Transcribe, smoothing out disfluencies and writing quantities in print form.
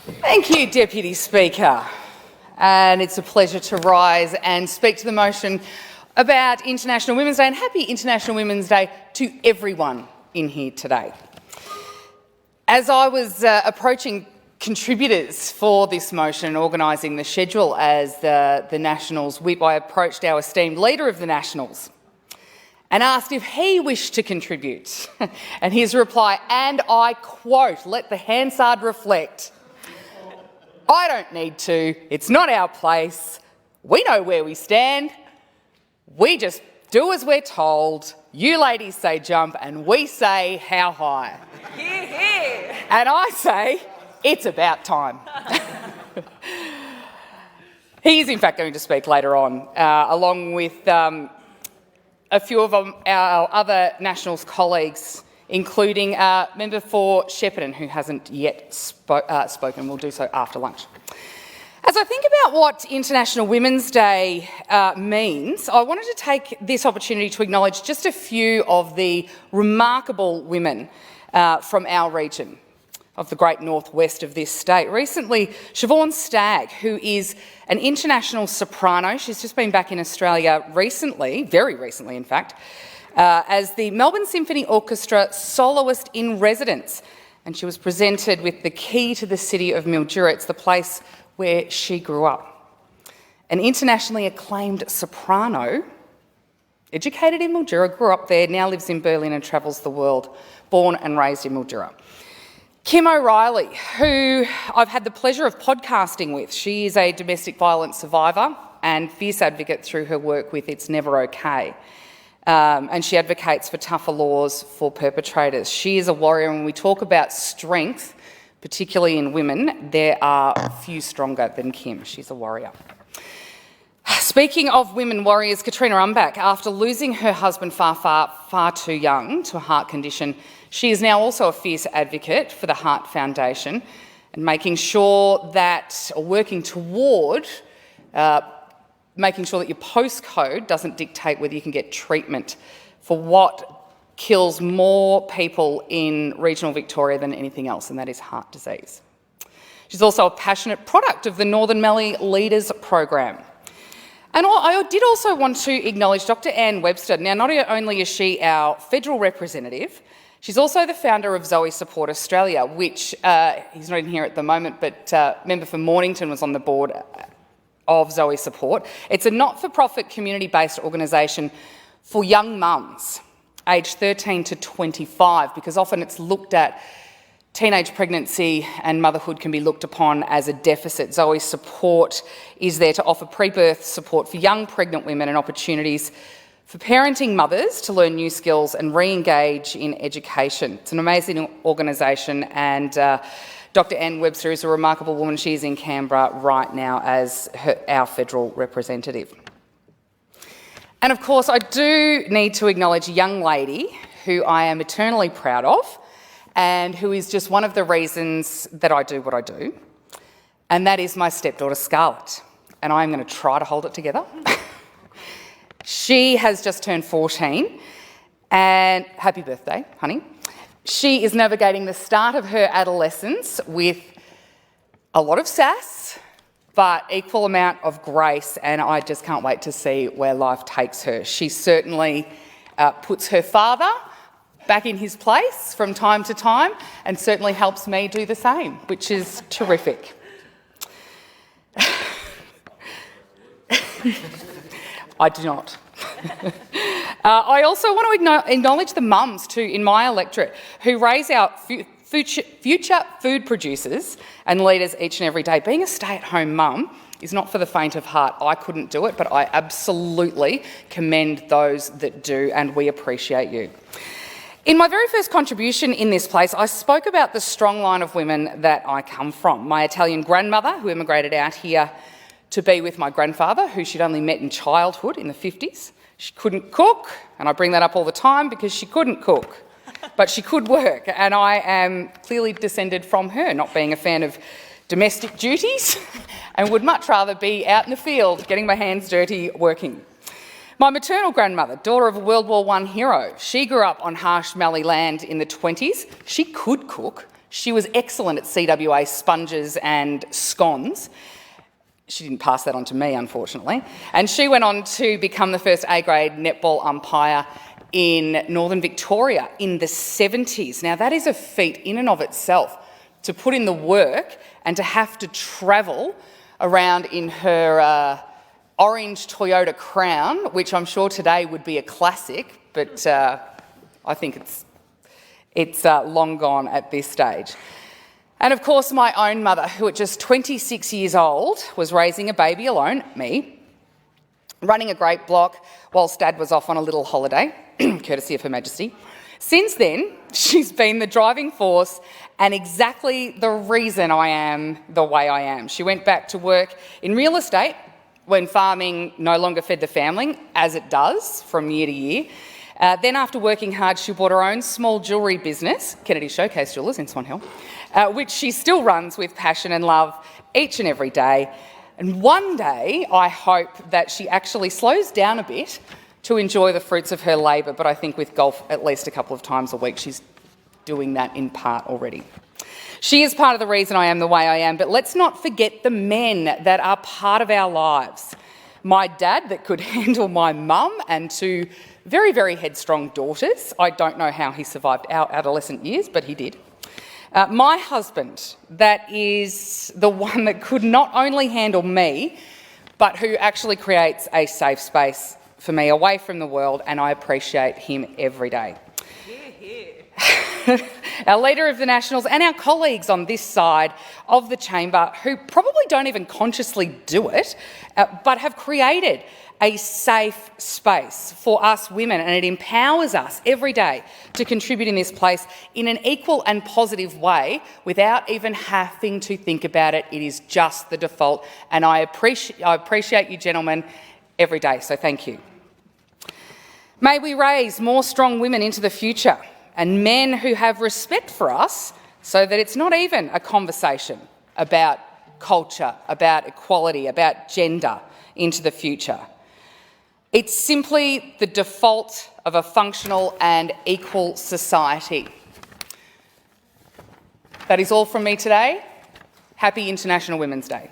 Thank you, Deputy Speaker. And it's a pleasure to rise and speak to the motion about International Women's Day, and happy International Women's Day to everyone in here today. As I was approaching contributors for this motion and organising the schedule as the Nationals whip, I approached our esteemed leader of the Nationals and asked if he wished to contribute. And his reply, and I quote, "Let the Hansard reflect. I don't need to, it's not our place, we know where we stand, we just do as we're told, you ladies say jump and we say how high." Hear, hear. And I say, it's about time. He is in fact going to speak later on, along with a few of our other Nationals colleagues, including a member for Shepparton who hasn't yet spoken. We'll do so after lunch. As I think about what International Women's Day means, I wanted to take this opportunity to acknowledge just a few of the remarkable women from our region of the great northwest of this state. Recently, Siobhan Stagg, who is an international soprano, she's just been back in Australia recently, very recently in fact, as the Melbourne Symphony Orchestra soloist in residence, and she was presented with the key to the City of Mildura. It's the place where she grew up. An internationally acclaimed soprano, educated in Mildura, grew up there, now lives in Berlin and travels the world, born and raised in Mildura. Kim O'Reilly, who I've had the pleasure of podcasting with. She is a domestic violence survivor and fierce advocate through her work with It's Never Okay. And she advocates for tougher laws for perpetrators. She is a warrior, and when we talk about strength, particularly in women, there are few stronger than Kim. She's a warrior. Speaking of women warriors, Katrina Umbach, after losing her husband far too young to a heart condition, she is now also a fierce advocate for the Heart Foundation and making sure that, or working toward, making sure that your postcode doesn't dictate whether you can get treatment for what kills more people in regional Victoria than anything else, and that is heart disease. She's also a passionate product of the Northern Mallee Leaders Program. And I did also want to acknowledge Dr. Anne Webster. Now, not only is she our federal representative, she's also the founder of Zoe Support Australia, which, he's not in here at the moment, but member for Mornington was on the board of Zoe Support. It's a not-for-profit community-based organisation for young mums aged 13 to 25, because often it's looked at, teenage pregnancy and motherhood can be looked upon as a deficit. Zoe Support is there to offer pre-birth support for young pregnant women and opportunities for parenting mothers to learn new skills and re-engage in education. It's an amazing organisation, and Dr. Anne Webster is a remarkable woman. She is in Canberra right now as our federal representative. And of course, I do need to acknowledge a young lady who I am eternally proud of, and who is just one of the reasons that I do what I do, and that is my stepdaughter Scarlett, and I'm going to try to hold it together. She has just turned 14, and happy birthday, honey. She is navigating the start of her adolescence with a lot of sass, but equal amount of grace, and I just can't wait to see where life takes her. She certainly puts her father back in his place from time to time, and certainly helps me do the same, which is terrific. I do not. I also want to acknowledge the mums too in my electorate who raise our future food producers and leaders each and every day. Being a stay-at-home mum is not for the faint of heart. I couldn't do it, but I absolutely commend those that do, and we appreciate you. In my very first contribution in this place, I spoke about the strong line of women that I come from. My Italian grandmother, who emigrated out here to be with my grandfather, who she'd only met in childhood in the 50s. She couldn't cook, and I bring that up all the time because she couldn't cook, but she could work, and I am clearly descended from her, not being a fan of domestic duties and would much rather be out in the field getting my hands dirty working. My maternal grandmother, daughter of a World War I hero, she grew up on harsh Mallee land in the 20s. She could cook. She was excellent at CWA sponges and scones. She didn't pass that on to me, unfortunately. And she went on to become the first A-grade netball umpire in Northern Victoria in the 70s. Now, that is a feat in and of itself, to put in the work and to have to travel around in her orange Toyota Crown, which I'm sure today would be a classic, but I think it's long gone at this stage. And of course, my own mother, who at just 26 years old was raising a baby alone, me, running a grape block whilst Dad was off on a little holiday, courtesy of Her Majesty. Since then, she's been the driving force and exactly the reason I am the way I am. She went back to work in real estate when farming no longer fed the family, as it does from year to year. Then after working hard, she bought her own small jewellery business, Kennedy Showcase Jewellers in Swan Hill, which she still runs with passion and love each and every day. And one day, I hope that she actually slows down a bit to enjoy the fruits of her labour, but I think with golf at least a couple of times a week, she's doing that in part already. She is part of the reason I am the way I am, but let's not forget the men that are part of our lives. My dad that could handle my mum and two very, very headstrong daughters. I don't know how he survived our adolescent years, but he did. My husband, that is the one that could not only handle me, but who actually creates a safe space for me away from the world, and I appreciate him every day. Our Leader of the Nationals and our colleagues on this side of the chamber who probably don't even consciously do it, but have created a safe space for us women, and it empowers us every day to contribute in this place in an equal and positive way without even having to think about it. It is just the default, and I appreciate you gentlemen every day, so thank you. May we raise more strong women into the future and men who have respect for us so that it's not even a conversation about culture, about equality, about gender into the future. It's simply the default of a functional and equal society. That is all from me today. Happy International Women's Day.